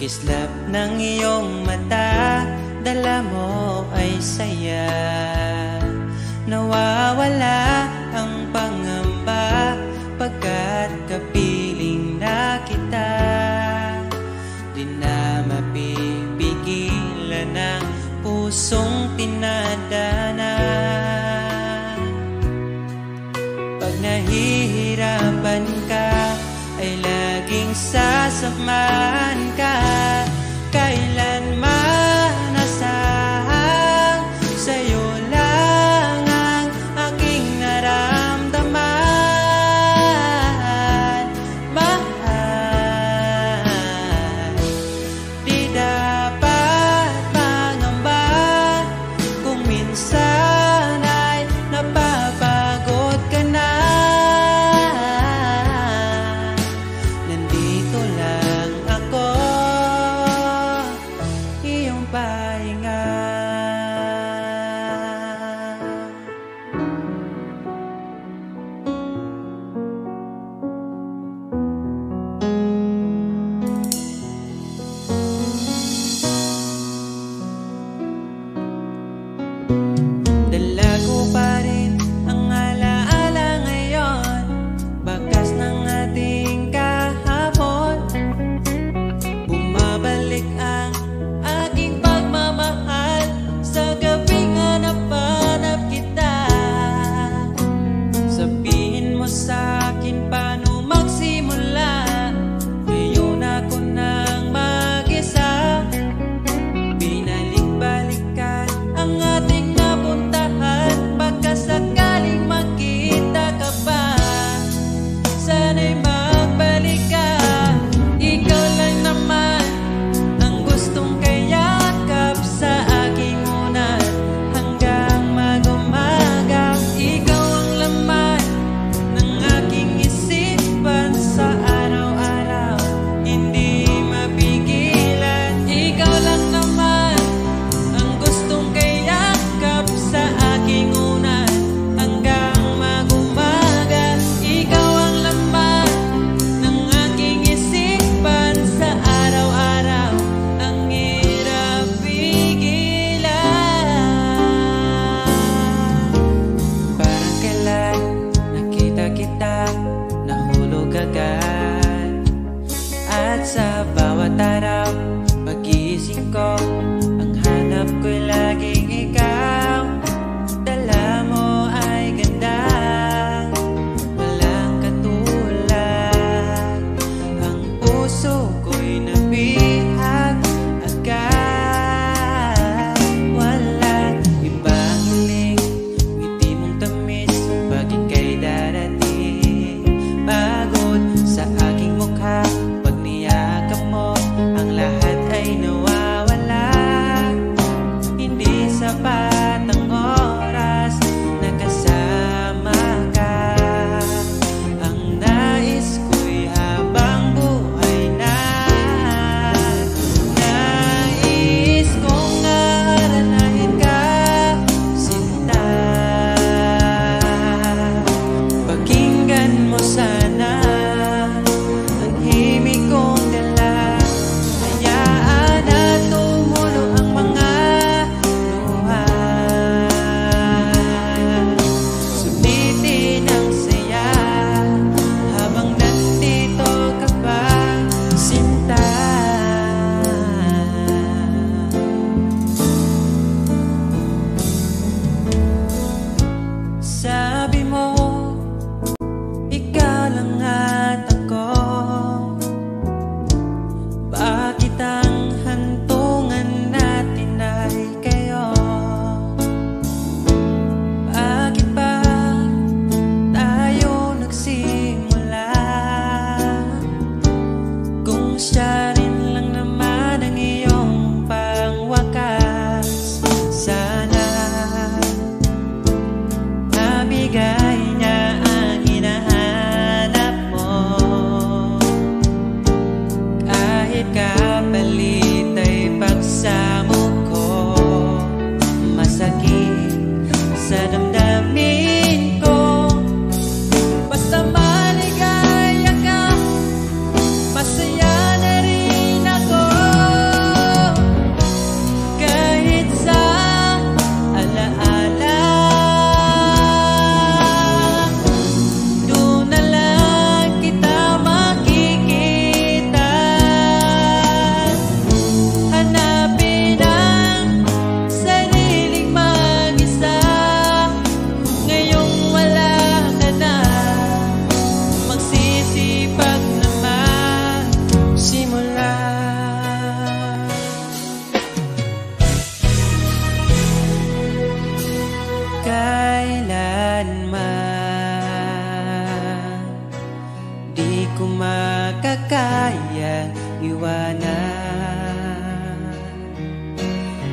Kislap ng iyong mata, dala mo ay saya. Nawawala ang pangamba pagkat kapiling na kita. Di na mapipigilan ang pusong tinadana. Pag nahihirapan ka, ay laging sasamahan ka. Kailanman asahang sa'yo lang ang aking naramdaman. Mahal, di dapat mangamba kung minsan ay napapagod ka na. Nandito lang ako, iyong pahinga. Dala ko pa rin ang alaala ngayon, bakas ng ating kahapon. Bumabalik ang aking pagmamahal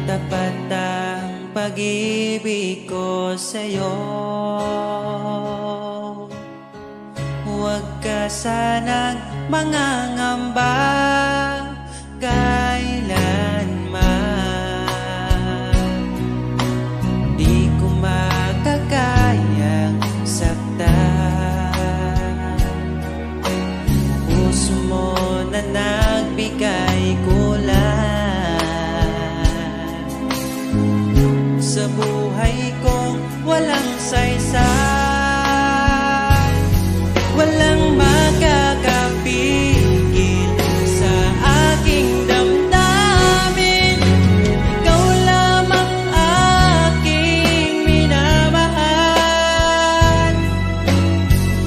tapat ang pag-ibig ko sa'yo. Huwag ka sanang mangangamba kailanman. Di ko makakayang saktan. Puso mo na nagbigay kulan sa buhay kong walang saysay. Walang makakapigil sa aking damdamin. Ikaw lamang aking minamahal.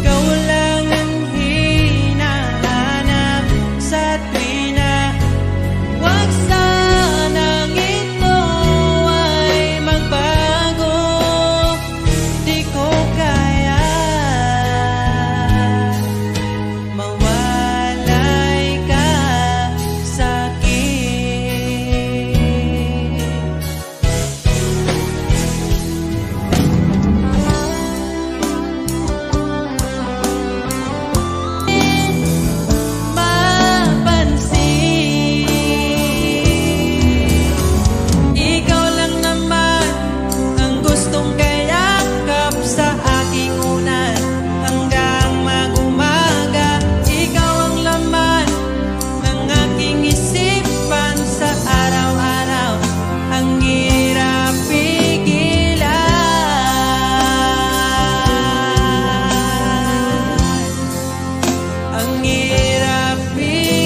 Ikaw lang ang hinahanap sa tuwina. Huwag sanang ito ay magbago. Di ko kaya mawalay ka sa'kin. Mapansin, ikaw lang naman ang gustong kayakap sa aking unan hanggang mag-umaga. Ikaw ang laman ng aking isipan sa araw-araw. Ang hirap pigilan. Ang hirap pigilan.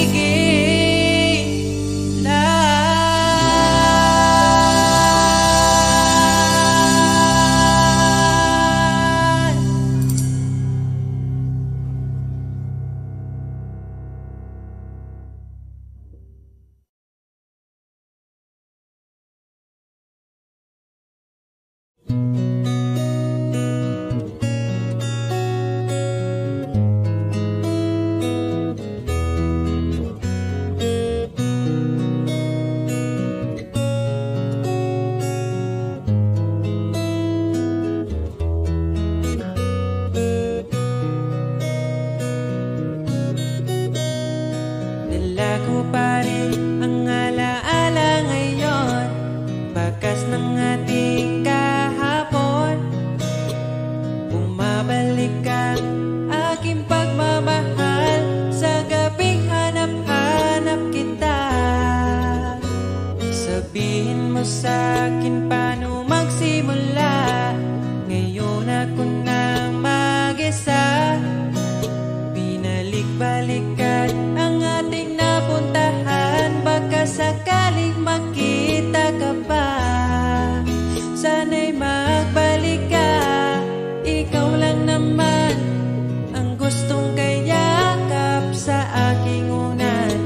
Dala ko pa rin ang alaala ngayon, bakas ng ating kahapon. Bumabalik ang aking pagmamahal sa gabing hanap-hanap kita. Sabihin mo sa'kin paano magsimula. Ngayon ako na mag-isa. Binalik-balikan ang ating napuntahan. Baka sakaling makita ka pa. Sana'y magbalik ka. Ikaw lang naman ang gustong kayakap sa aking unan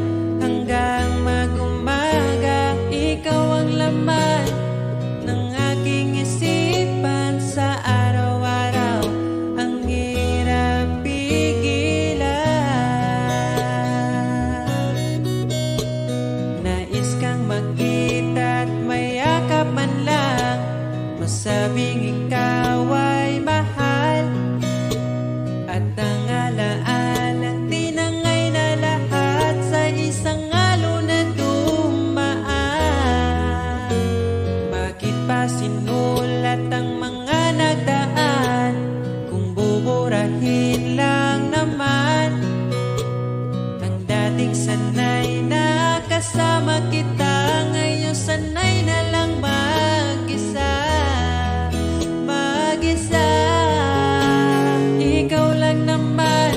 hanggang mag-umaga. Ikaw ang laman ng aking isipan sa araw-araw. Ang hirap pigilan. Nais kang makita at mayakap man lang, masabing ikaw ay mahal. At ang alaala tinangay na lahat sa isang alon na dumaan. Bakit pa sinulat ang mga nagdaan kung buburahin lang naman ang dating sanay na kasama kita? Ngayon sanay na lang mag-isa. Mag-isa. Ikaw lang naman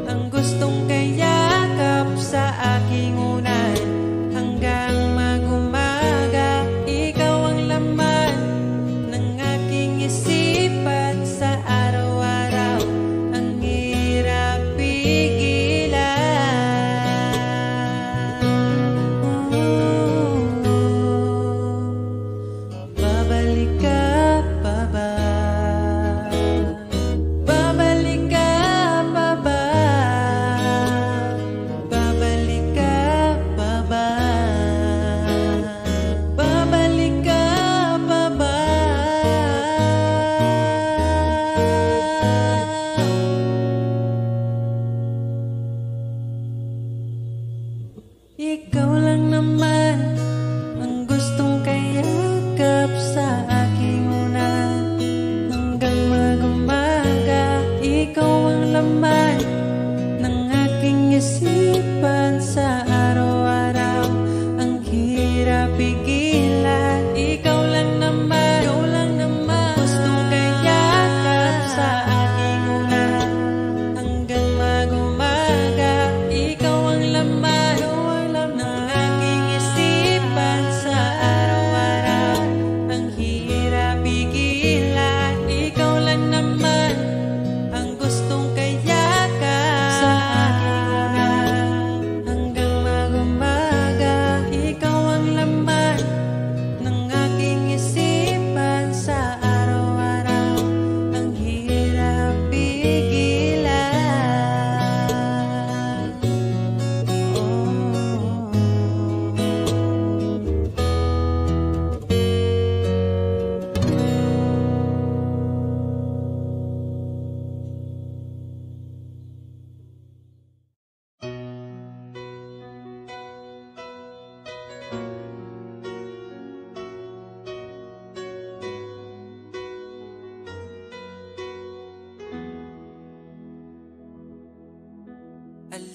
ang gustong kayakap sa aking unan hanggang mag-umaga. Ikaw ang laman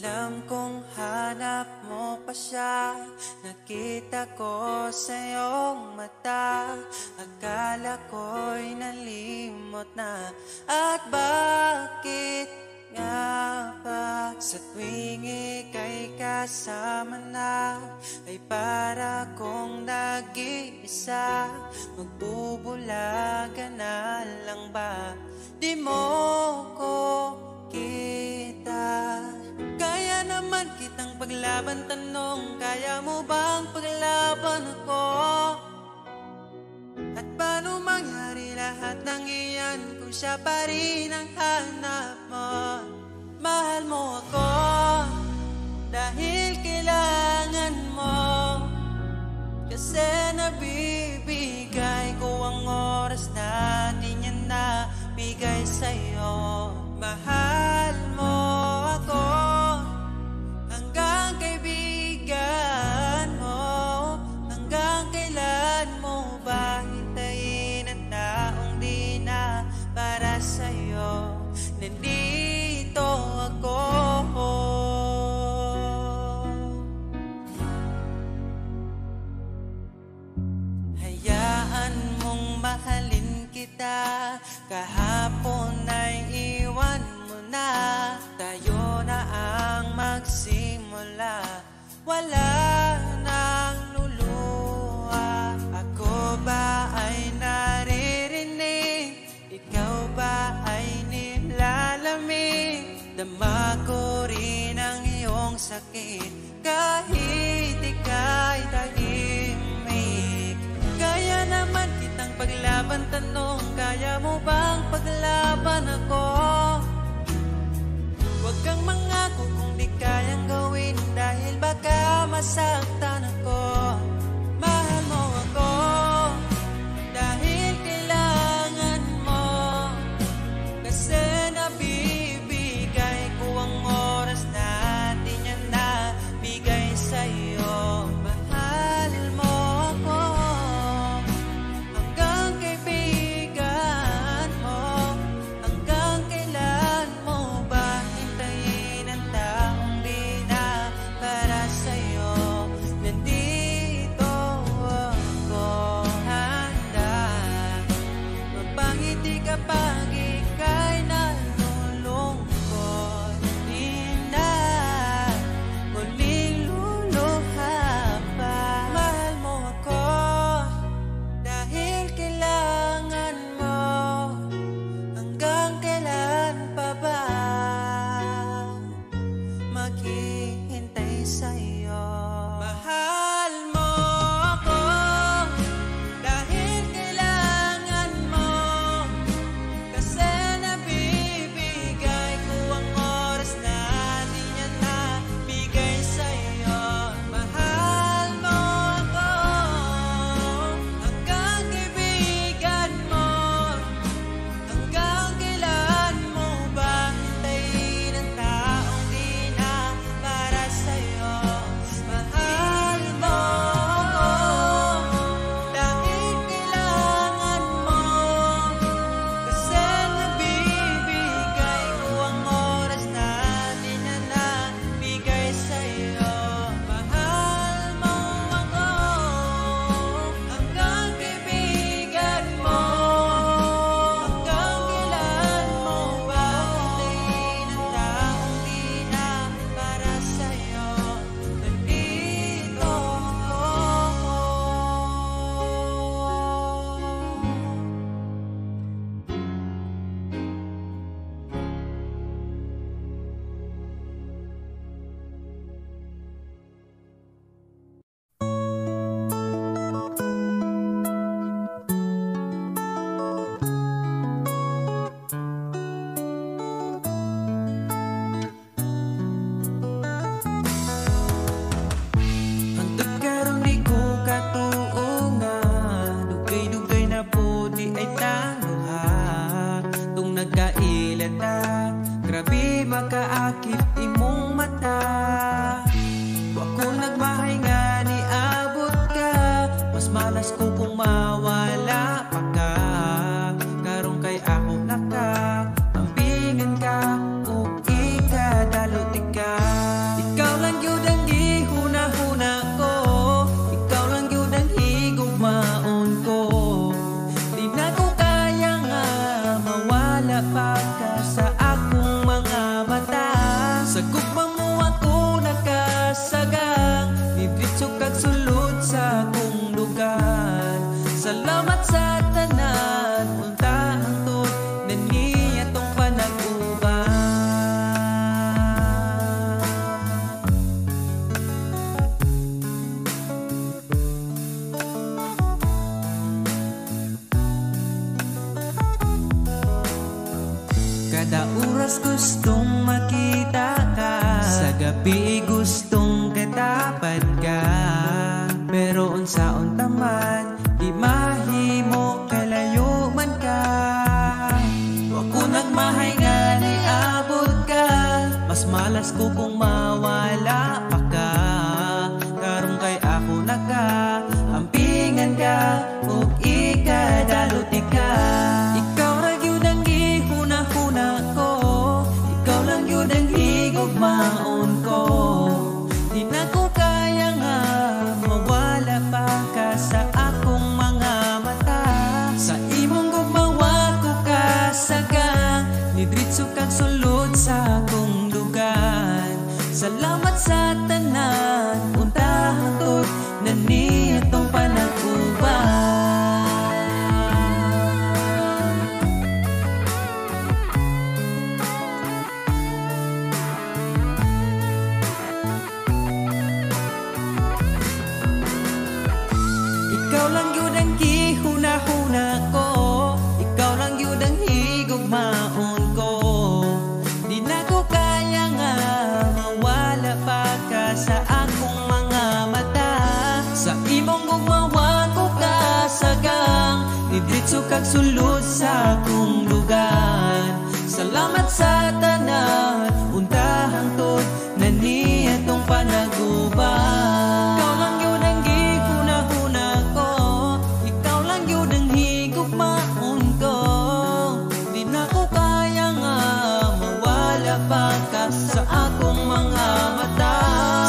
Alam kong hanap mo pa siya, nakita ko sa iyong mata. Akala ko'y nalimot na, at bakit nga ba sa tuwing ika'y kasama na, ay para kong nag-iisa. Magbubulaga na lang ba, di mo ko kita? Kaya naman kitang paglaban, tanong, kaya mo bang paglaban ako? At paano mangyari lahat ng iyan kung siya pa rin ang hanap mo? Mahal mo ako dahil kailangan mo, kasi nabibigay ko ang oras na di niya nabigay sa'yo. Mahal mo ako hanggang kaibigan mo. Hanggang kailan mo ba hintayin ang taong di na para sa'yo? Nandito ako. Hayaan mong mahalin kita, kahapon ay iwan mo na. Tayo na ang magsimula, wala nang luluha. Ako ba ay naririnig, ikaw ba ay nilalamig? Dama ko rin ang iyong sakit kahit ika'y tahimik. Kaya naman kitang paglaban, tanong, kaya mo bang paglaban ako? Huwag kang mangako kung di kayang gawin, dahil baka masaktan ako. Mahal mo ako dahil kailangan mo, kasi nabibigay ko ang oras na di niya nabigay sa'yo. Mahal mo ako hanggang kaibigan mo. Hanggang kailan mo ba hintayin ang taong di na para sa'yo? Nandito Salamat sa tanan, unta hangtod na niya tong panag-uban. Kada oras gustong makita ka, sa gabi gustong katapad ka. Pero unsaon taman, di mahimo kalayo man ka. Wa ko nagmahay nga niabot ka, mas malas ko kung mawala pa ka. Karong kay ako naka, ampingan ka, ug ikadaluti ka. Ikaw ra gyud ang gihuna-huna ko, ikaw lang gyud ang higugmaon ko. Di na ko kaya nga mawala pa ka sa akong mga mata. Sa imong gugmawa ko kasagang, nidritso kag sulod sa akong dugan. Salamat sa tanan, unta hangtod na nitong panag-uban. Ikaw lang yun ang gihuna-huna ko, ikaw lang yun ang higugmaon ko. Di na ko kaya nga mawala pa ka sa akong mga mata. Sa imong gugmawa ko kasagang, nidritso kag sulod sa akong lugar. Salamat sa tanan, unta hangtod na niya tong panag-uban. Ikaw lang yun ang gihuna-huna ko, ikaw lang yun ang higugmaon ko. Di na ko kaya nga mawala pa ka sa akong mga mata.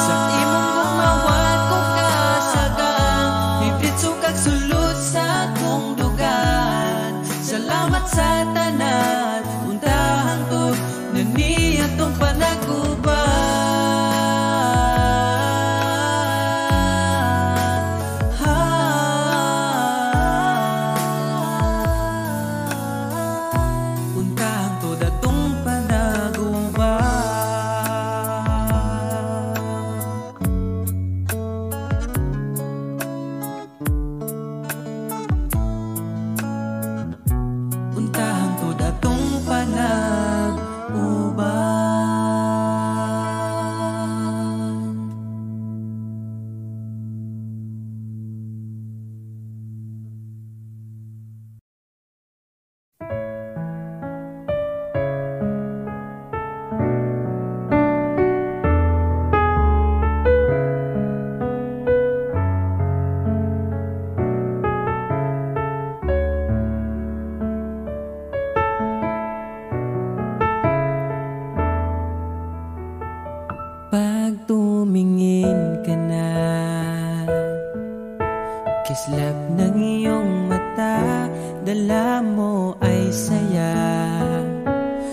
Sa imong gugmawa ko kasagang, nidritso kag sulod sa akong dugan. Salamat sa tanan, unta hangtod na niya tong panag-uban. Unta hangtod atong panag-uban. Unta hangtod atong panag-uban. Pag tumingin ka na, kislap ng iyong mata, dala mo ay saya.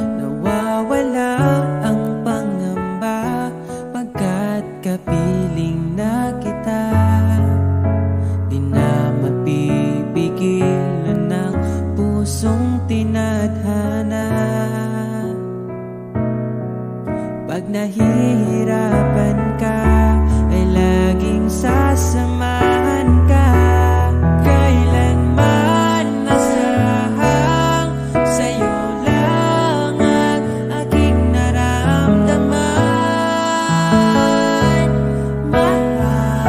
Nawawala ang pangamba, pagkat kapiling na kita. Di na mapipigilan ng pusong tinadhana. Pag nahihirapan ka, ay laging sasamahan ka. Kailanman nasahang sa'yo lang ang aking naramdaman. Mahal,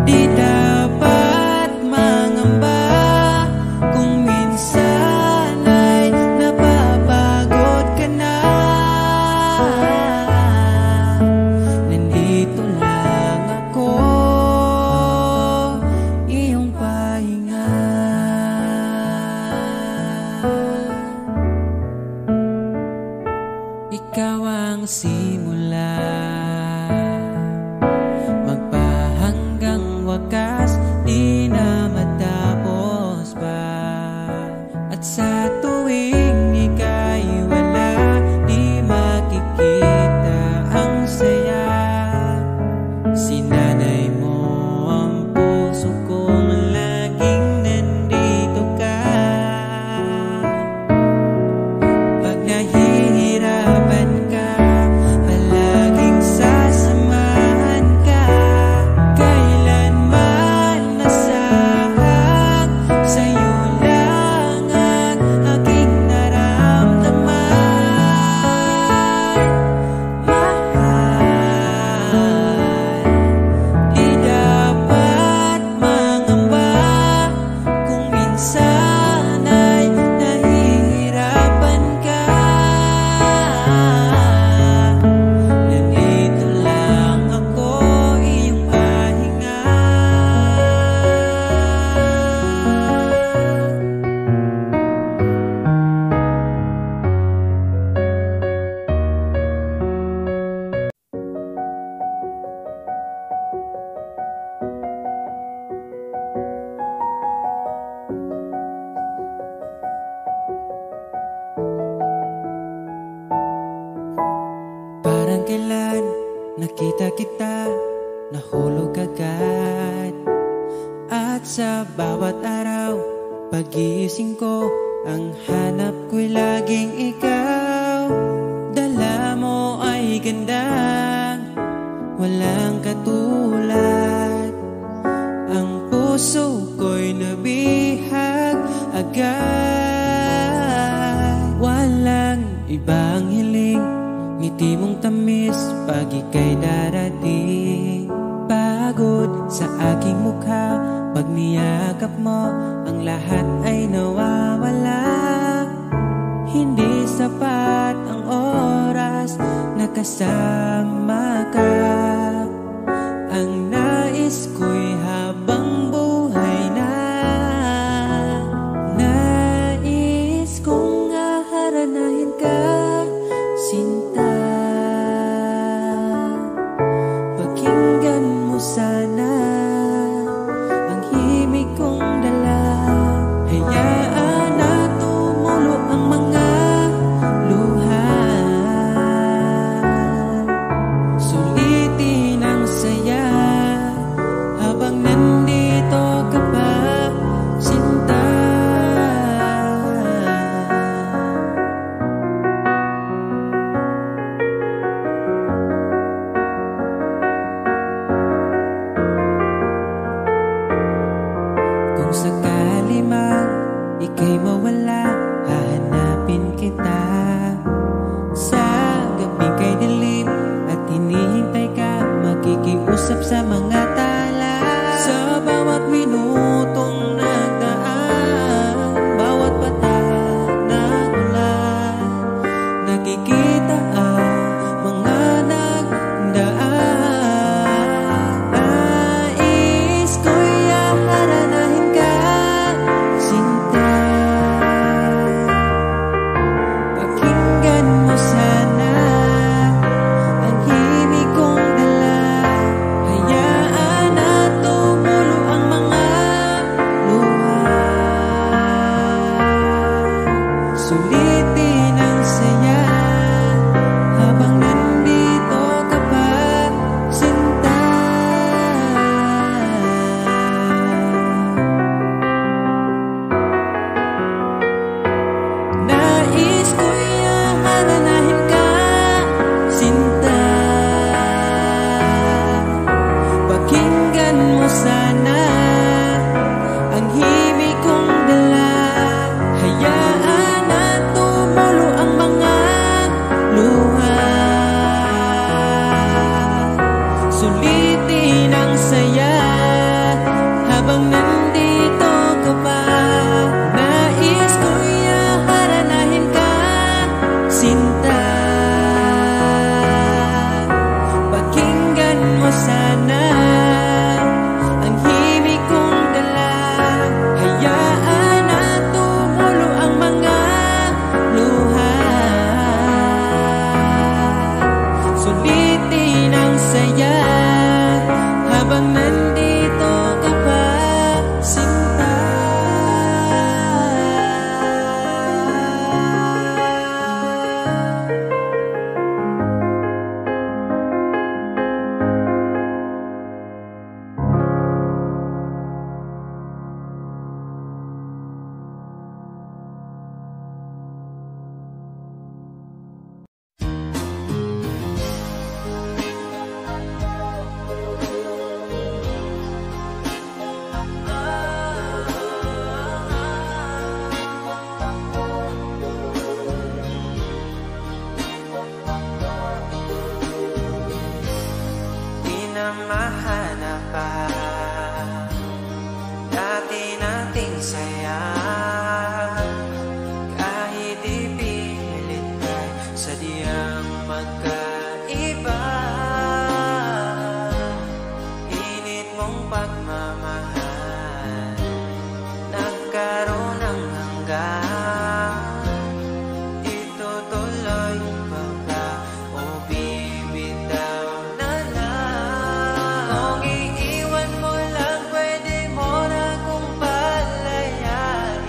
di dapat mangamba kung minsan ay napapagod ka na. kita, nahulog agad. At sa bawat araw, pagising ko, ang hanap ko'y laging ikaw. Dala mo ay gandang walang katulad. Ang puso ko'y nabihag agad. Walang ibang hiling, ngiti mong tamis pag ika'y darating. Pagod sa aking mukha, pag niyakap mo, ang lahat ay nawawala. Hindi sapat ang oras na kasama ka. Ang nais ko'y habang buhay na. Nais kong aharanahin ka, sinta. Pakinggan mo sana ang himig kong dala. Hayaan na tumulo ang mga luha. Sulitin ang saya habang nandito ka pa, sinta. Kung sakali man ika'y mawala, hahanapin kita. Sa gabing kay dilim at hinihintay ka, makikiusap sa mga tala. Sa bawat minutong nagdaan, bawat bata ng ulan, nakikita ang mga nagdaan. Nais ko'y aharanahin ka, sinta. Pakinggan mo sana ang himig kong dala. Hayaan na tumulo ang mga luha. Sulitin ang saya habang nandito ka pa, sinta. Nais ko'y aharanahin ka, sinta. Pakinggan mo sana ang himig kong dala. Hayaan na tumulo ang mga luha. Sulitin ang saya habang nandito ka pa. Nais ko'y aharanahin ka, sinta. Pakinggan mo sana ang himig kong dala. Hayaan na tumulo ang mga luha. Sulitin ang saya habang nandito ka pa, sinta. Di na mahanap pa dati nating saya. Kahit ipilit ay sadyang magkaiba. Init mong pagmamahal nagkaroon ng hanggan. Itutuloy pa ba o bibitaw na lang? Kung iiwan mo lang, pwede mo na kong palayaran.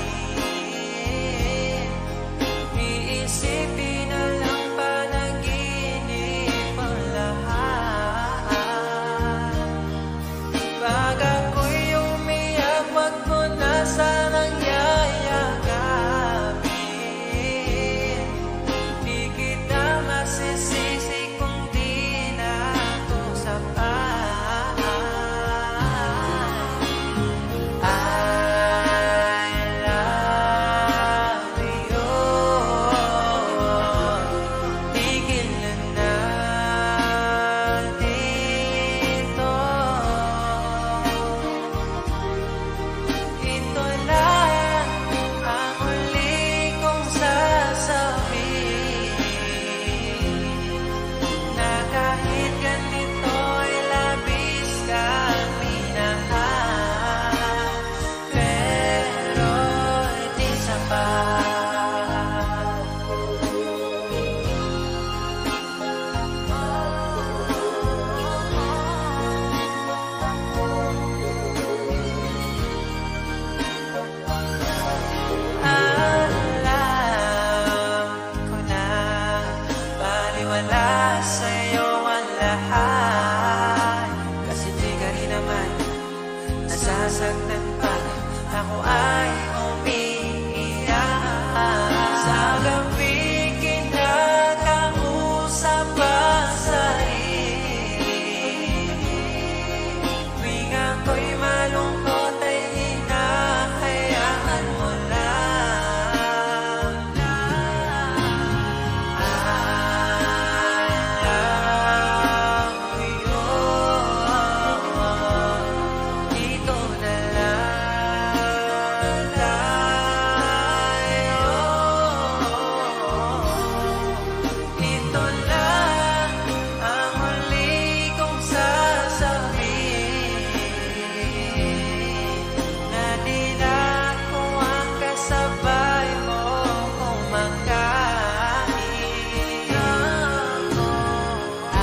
ako ay umiiyak. Sa gabi kinakausap ang sarili, tuwing ako'y malungkot ay hinahayaan mo lang. I love you. Dito na lang tayo. Ito lang ang huli kong sasabihin, na di na ako ang kasabay mo kumakain. Ako, I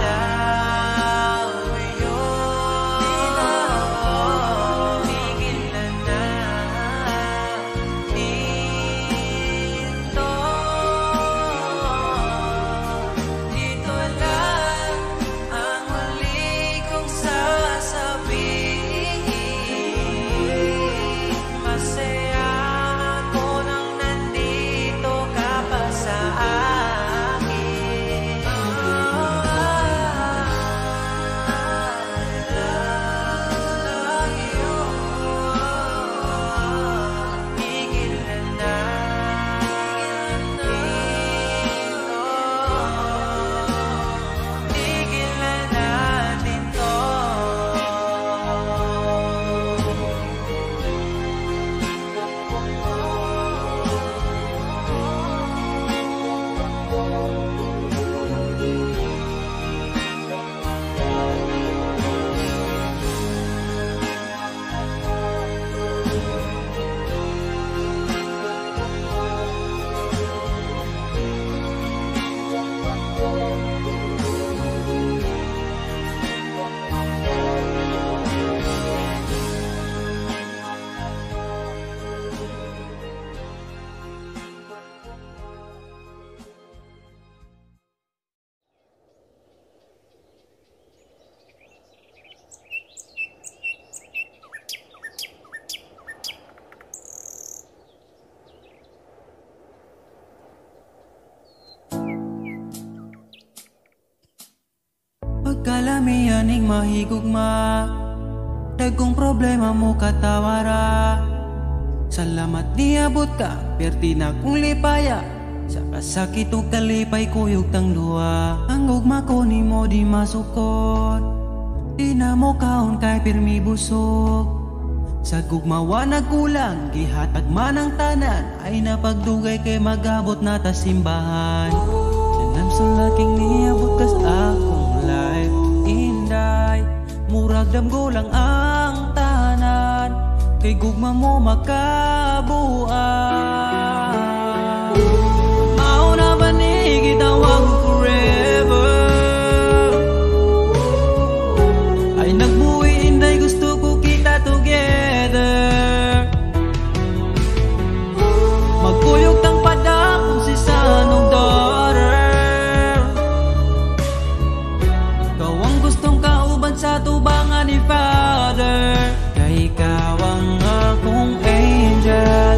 love you. Tigil na dito. Dito lang ang huli kong sasabihin. Masaya ako nang nandito ka pa sa akin. I love you. Tigil na dito. Tigil na natin to. Pagkalamianing mahigugma, dagkong problema mo katawara. Salamat niabot ka, perti na kong lipaya. Sa kasakit o kalipay kuyog tang luwa. Ang ugma ko ni mo di masukot, di na mo kaon kay pirmi busog. Sa gugmawa nagkulang, gihatag man ang tanan, ay napagdugay kay magabot na ta simbahan. Sanam sa laking niabot kas akong life, inday murag damgo lang ang tanan, kay gugma mo makabuan. Mauna ba ni gitawag forever, ay nagbuwi inday gusto ko kita together. Magkuyog tang padakong si sanong daughter, ikaw ang gustong kauban sa tubangan ni Father. Kay ikaw ang akong angel,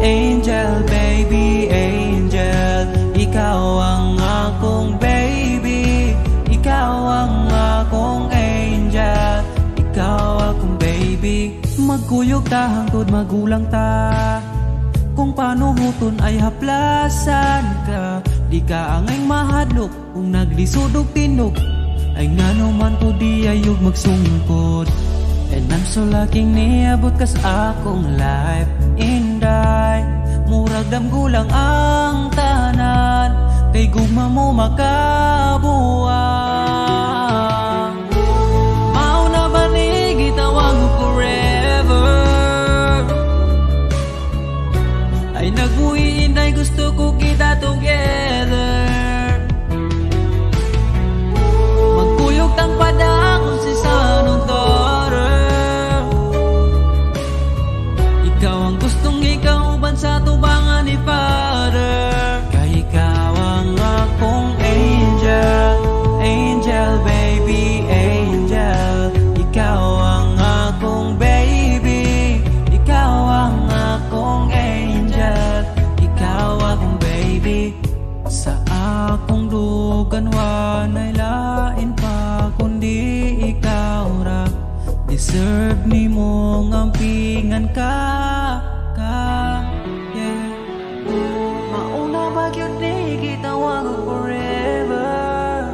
angel baby, angel. Ikaw ang akong baby, ikaw ang akong angel, ikaw akong baby. Magkuyog ta hangtod magulang ta, kung paano huton ay haplasan ka. Di ka angay mahadlok kung naglisod og tinog, ay ngano man ko di ayog magsungkod. And I'm so lucky niabot kas akong life, inday murag damgulang ang tanan, kay gugma mo makabuang. Mauna ba ni gitawag mo forever, ay nagbuhi inday gusto ko kita together. Magkuyog tang padakon si sanong daughter, ikaw ang gustong ikauban sa tubangan ni Father. Kay ikaw ang akong angel, angel imong ampingan ka, yeah. Mauna ba yun ni gitawag forever?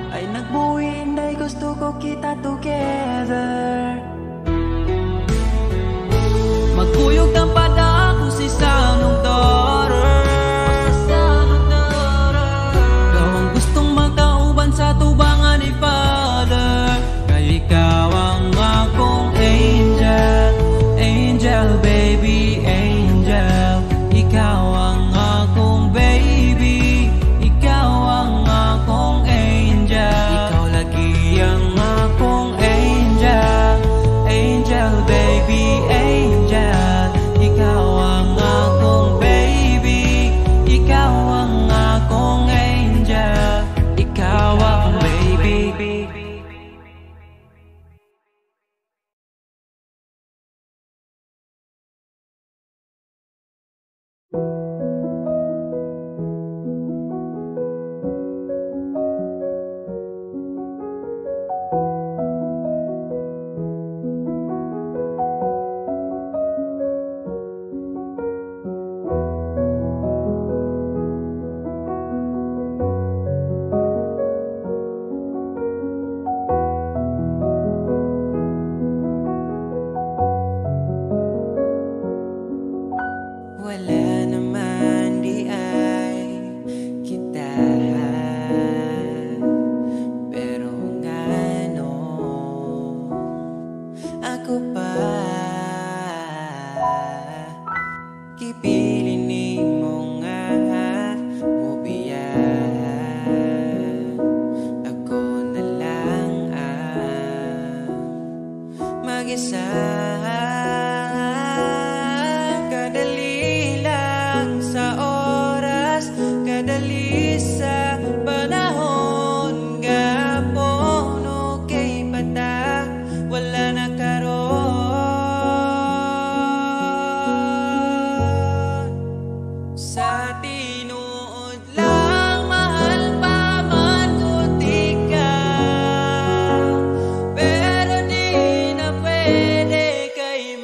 Ay nagbuhin dahil gusto ko kita together. Magkuyog ng pada ako si Sanong daughter. Gawang gustong magkauban sa tubangan ni Father. Kaya ikaw ang akong angel, angel baby, angel. Ikaw ang akong baby, ikaw ang akong angel. Ikaw lagi ang akong angel, angel baby, angel. Ikaw ang akong baby, ikaw ang akong angel, ikaw ang baby. Wala naman di ay kita, pero ngano ako pa kipili nimo nga mubiya. Ako na lang ang mag-isa. Kadali lang sa oras, kadali sa panahon, gapon okay bata, wala na karon. Sa tinuod lang mahal pa man ko tika, pero di na pwede kay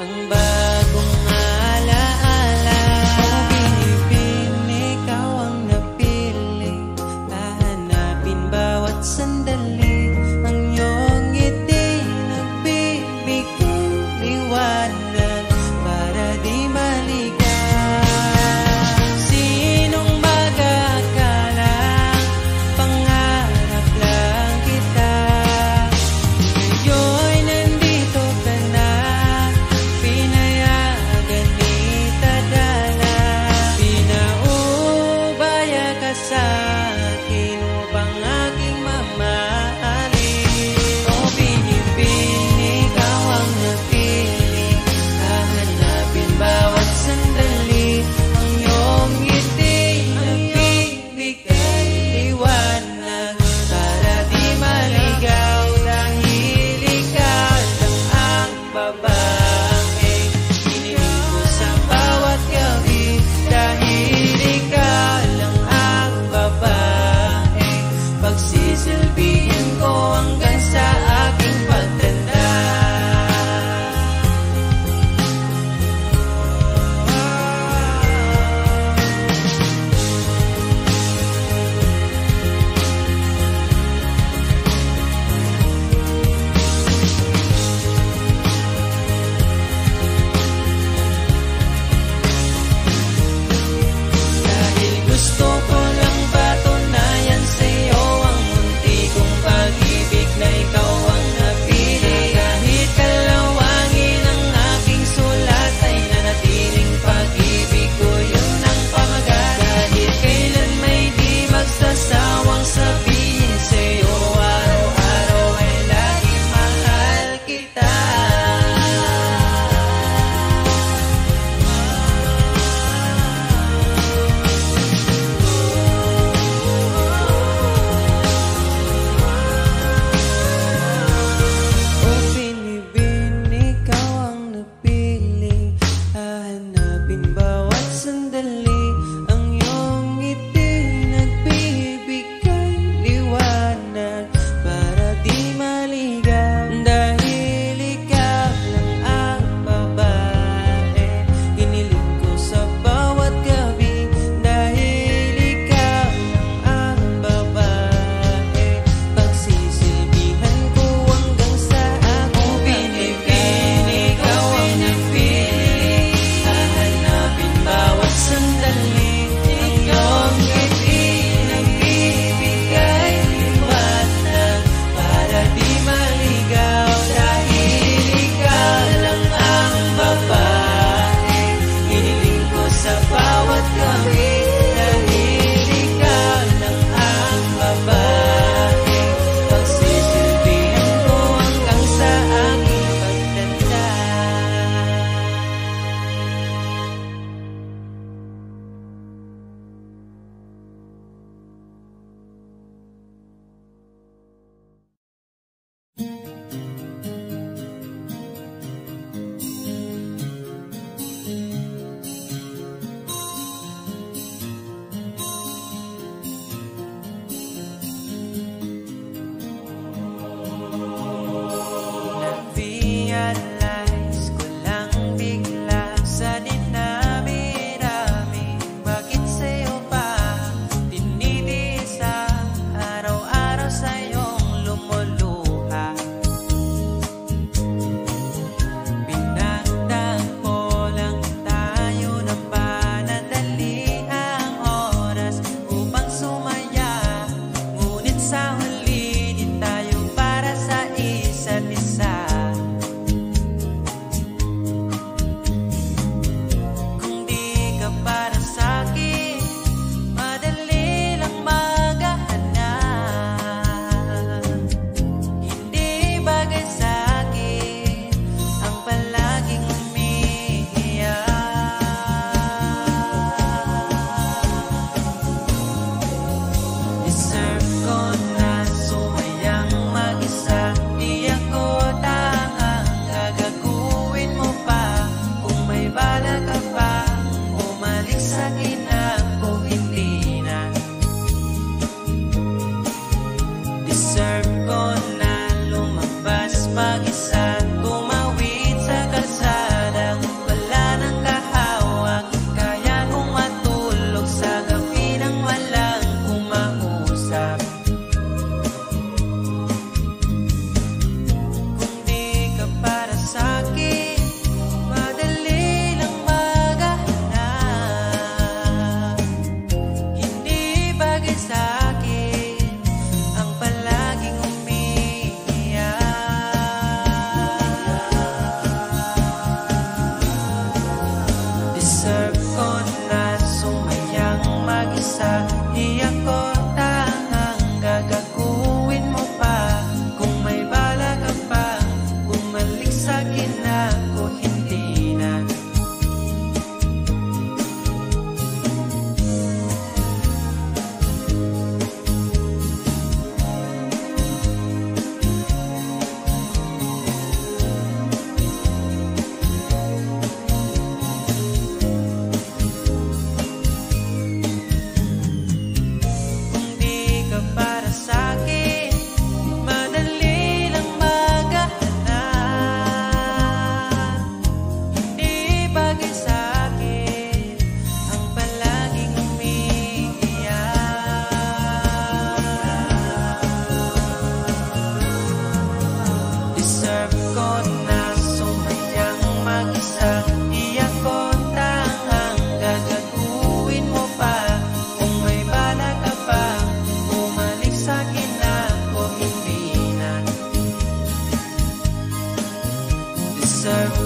ang bagong alaala. Pag-ibig, ikaw ang napili, hahanapin bawat sandali. Ang iyong ngiti nagbibigay liwanag para di maligaw. Sinong mag-akala, pangarap lang kita. Ngayon nandito ka na,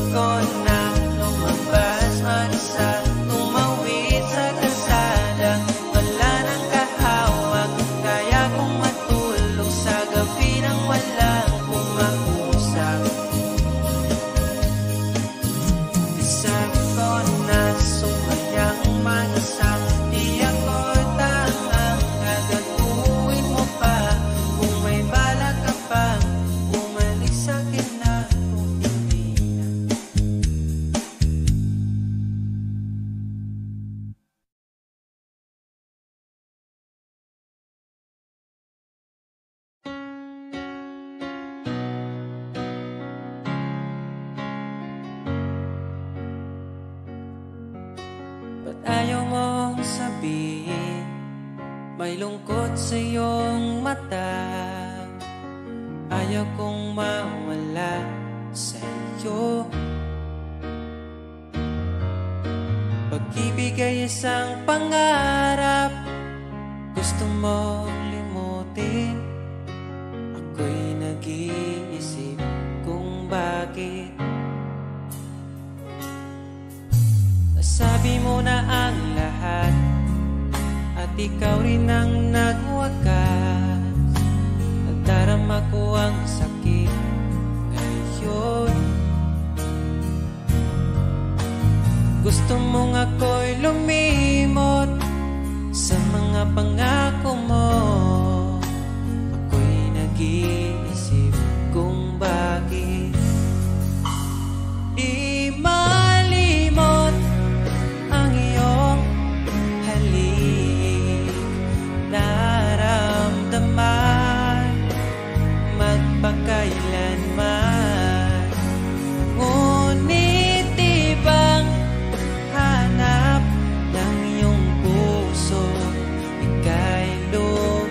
ko na lumabas mag-isa, tumawid sa kalsada, wala nang kahawak, kaya kong matulog sa gabi nang walang kumausap. Sabi ko na sumayang mag-isa, di ako tangang gagawin mo pa. Kung may balak ka pang bumalik sa'kin na kung hindi na. Ba't ayaw mong sabihin may lungkot sa iyong mata? Ayaw kong mawala sa iyo. Pag-ibig ay isang pangarap, gusto mo limutin. Ako'y nag-iisip kung bakit. Nasabi mo na ang lahat at ikaw rin ang nagwakas. Nadarama ko ang sakit ngayon. Gusto mong ako'y lumimot sa mga pangako mo. Ako'y nag-iisip kung bakit di malimot ang iyong halik. Naramdaman magpakailanman, ngunit ibang hanap ng iyong puso, ika'y lumabas.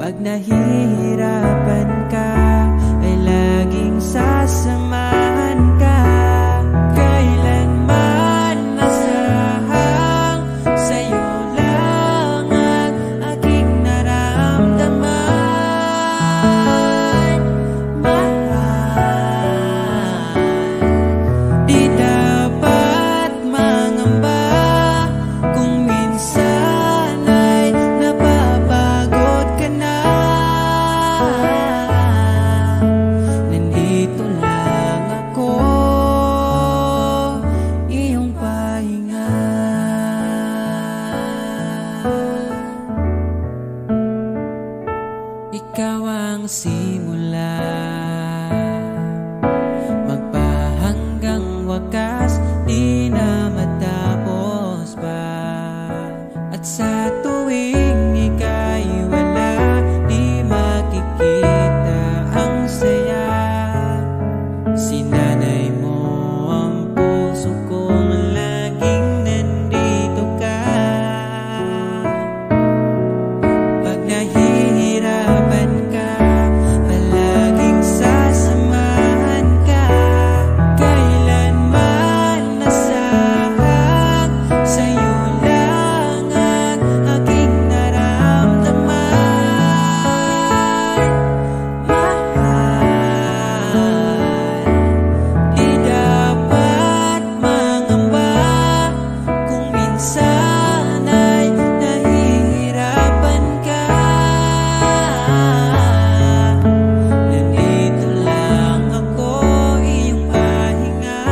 Pag nahihirapan ka ay laging sasamahan ka. Kailanman nasahang sa'yo lang ang aking naramdaman. Mahal, di dapat mangamba kung minsan ay napapagod ka na. Nandito lang ako, iyong pahinga. Ikaw ang simula, magpahanggang wakas, di na matapos pa. At sa tuwing ika'y wala, di makikita ang saya. Sinanay mo ang puso kong laging nandito ka. Pag nahihirapan ka, palaging sasamahan ka. Kailanman nasahang sa'yo lang ang aking naramdaman. Mahal, di dapat mangamba kung minsan ay nahihirapan ka. Nandito lang ako, iyong pahinga.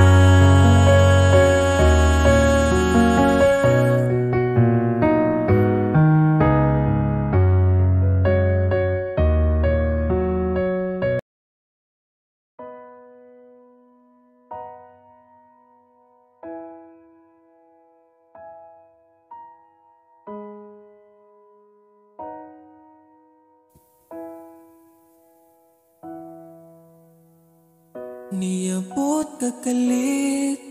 Niabot kakalit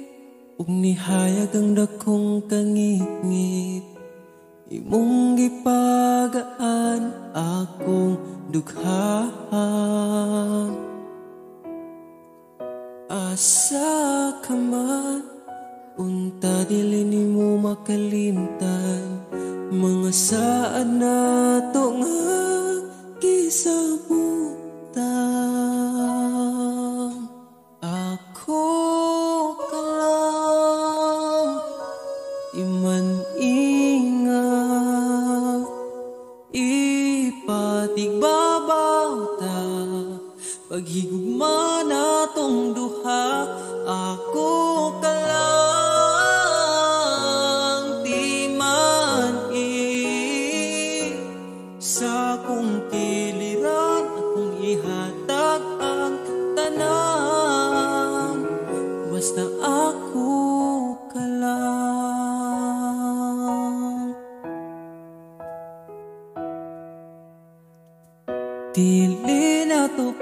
ug nihayag ang dakong kangit-ngit. Imong gipagaan akong dughaan. Asa ka man, unta dili nimo makalimtan. Mga saan nato nga gisabutan. Ako ka lang, iman ingat, ipatigbabaw ta. Paghigugma natong duha, ako ka lang, di man sa kong kiliran akong ihatag ang tanan. Basta ako ka lang. Dili na to